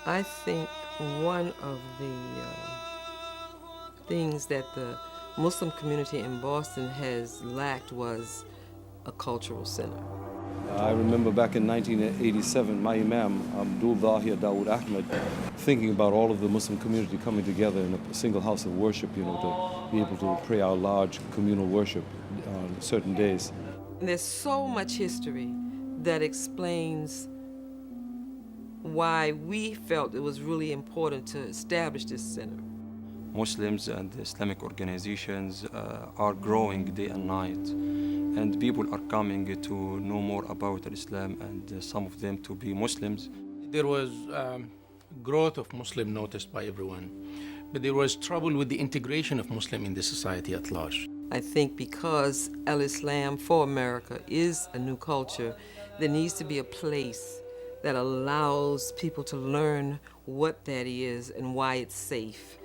I think one of the things that the Muslim community in Boston has lacked was a cultural center. I remember back in 1987, my Imam, Abdul Zahir Dawood Ahmed, thinking about all of the Muslim community coming together in a single house of worship, to be able to pray our large communal worship on certain days. And there's so much history that explains why we felt it was really important to establish this center. Muslims and Islamic organizations are growing day and night, and people are coming to know more about Islam and some of them to be Muslims. There was growth of Muslim noticed by everyone, but there was trouble with the integration of Muslim in the society at large. I think because Islam for America is a new culture, there needs to be a place that allows people to learn what that is and why it's safe.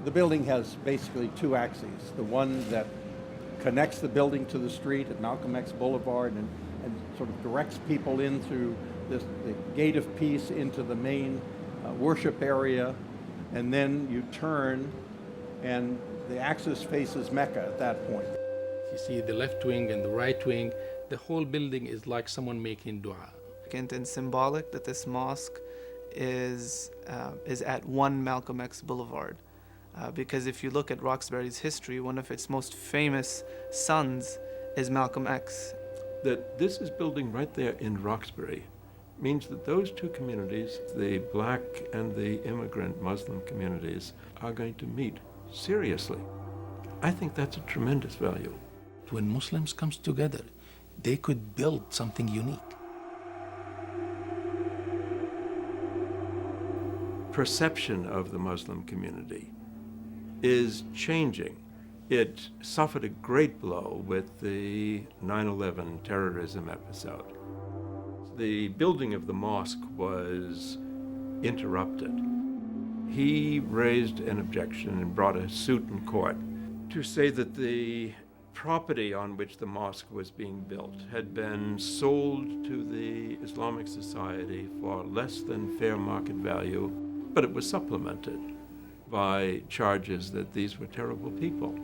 The building has basically two axes. The one that connects the building to the street at Malcolm X Boulevard and sort of directs people in through the gate of peace into the main worship area. And then you turn and the axis faces Mecca at that point. You see the left wing and the right wing, the whole building is like someone making dua. And symbolic that this mosque is at 1 Malcolm X Boulevard. Because if you look at Roxbury's history, one of its most famous sons is Malcolm X. That this is building right there in Roxbury means that those two communities, the black and the immigrant Muslim communities, are going to meet seriously. I think that's a tremendous value. When Muslims comes together, they could build something unique. Perception of the Muslim community is changing. It suffered a great blow with the 9/11 terrorism episode. The building of the mosque was interrupted. He raised an objection and brought a suit in court to say that the property on which the mosque was being built had been sold to the Islamic Society for less than fair market value, but it was supplemented by charges that these were terrible people.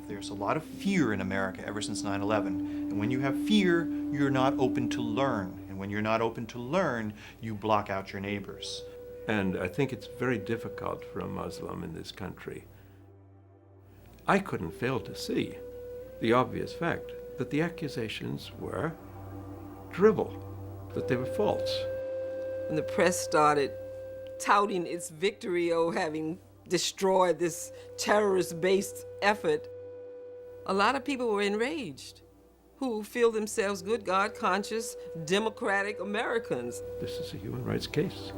There's a lot of fear in America ever since 9/11. And when you have fear, you're not open to learn. And when you're not open to learn, you block out your neighbors. And I think it's very difficult for a Muslim in this country. I couldn't fail to see the obvious fact that the accusations were drivel, that they were false. When the press started touting its victory of having destroyed this terrorist-based effort, a lot of people were enraged who feel themselves good, God-conscious, democratic Americans. This is a human rights case.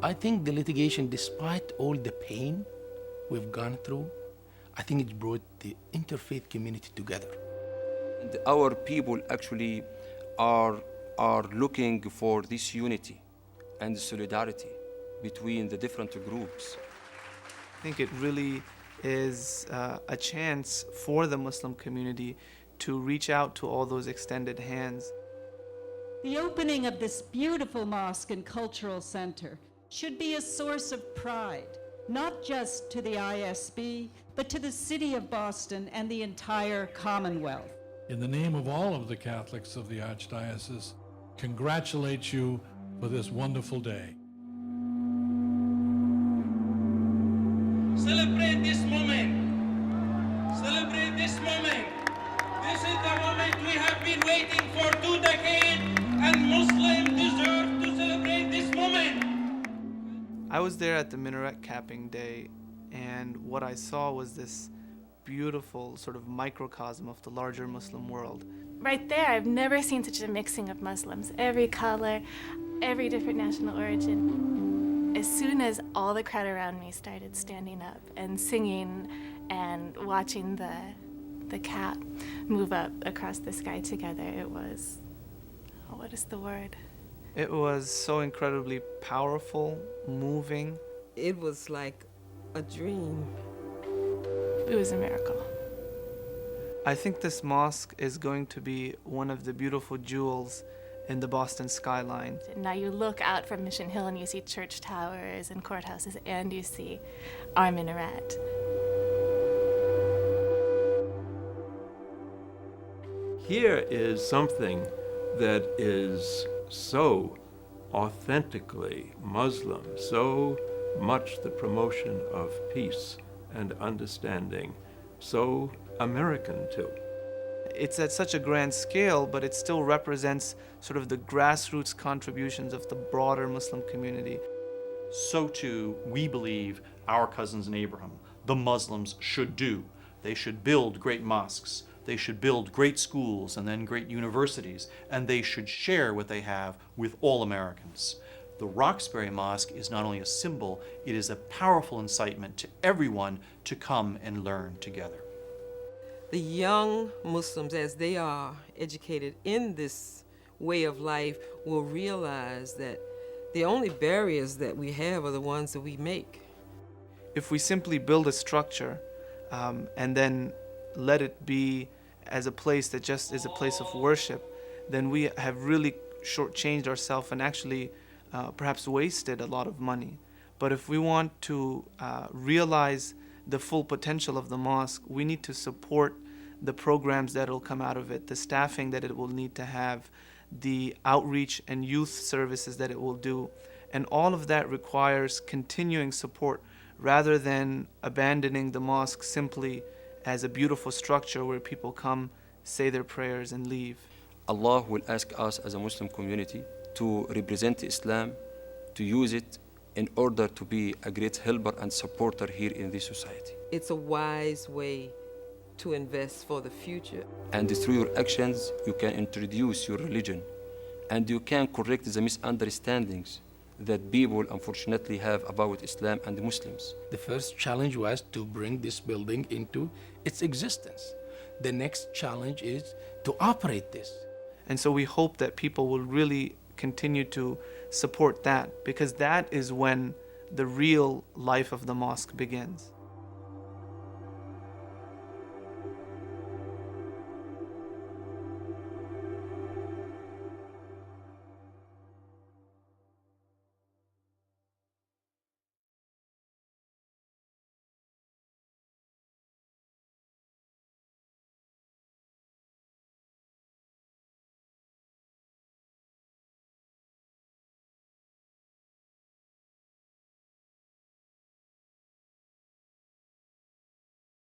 I think the litigation, despite all the pain we've gone through, I think it brought the interfaith community together. And our people actually are looking for this unity and solidarity between the different groups. I think it really is a chance for the Muslim community to reach out to all those extended hands. The opening of this beautiful mosque and cultural center should be a source of pride, not just to the ISB, but to the city of Boston and the entire Commonwealth. In the name of all of the Catholics of the Archdiocese, congratulate you for this wonderful day. Celebrate this moment. Celebrate this moment. This is the moment we have been waiting for 2 decades, and Muslims deserve to celebrate this moment. I was there at the minaret capping day, and what I saw was this beautiful sort of microcosm of the larger Muslim world. Right there, I've never seen such a mixing of Muslims. Every color, every different national origin. As soon as all the crowd around me started standing up and singing and watching the cap move up across the sky together, it was, what is the word? It was so incredibly powerful, moving. It was like a dream. It was a miracle. I think this mosque is going to be one of the beautiful jewels in the Boston skyline. Now you look out from Mission Hill and you see church towers and courthouses, and you see our minaret. Here is something that is so authentically Muslim, so much the promotion of peace and understanding, so American too. It's at such a grand scale, but it still represents sort of the grassroots contributions of the broader Muslim community. So too, we believe our cousins in Abraham, the Muslims, should do. They should build great mosques, they should build great schools and then great universities, and they should share what they have with all Americans. The Roxbury Mosque is not only a symbol, it is a powerful incitement to everyone to come and learn together. The young Muslims, as they are educated in this way of life, will realize that the only barriers that we have are the ones that we make. If we simply build a structure and then let it be as a place that just is a place of worship, then we have really shortchanged ourselves and actually perhaps wasted a lot of money. But if we want to realize the full potential of the mosque, we need to support the programs that will come out of it, the staffing that it will need to have, the outreach and youth services that it will do. And all of that requires continuing support rather than abandoning the mosque simply as a beautiful structure where people come, say their prayers, and leave. Allah will ask us as a Muslim community to represent Islam, to use it in order to be a great helper and supporter here in this society. It's a wise way to invest for the future. And through your actions, you can introduce your religion, and you can correct the misunderstandings that people unfortunately have about Islam and the Muslims. The first challenge was to bring this building into its existence. The next challenge is to operate this. And so we hope that people will really continue to support that, because that is when the real life of the mosque begins.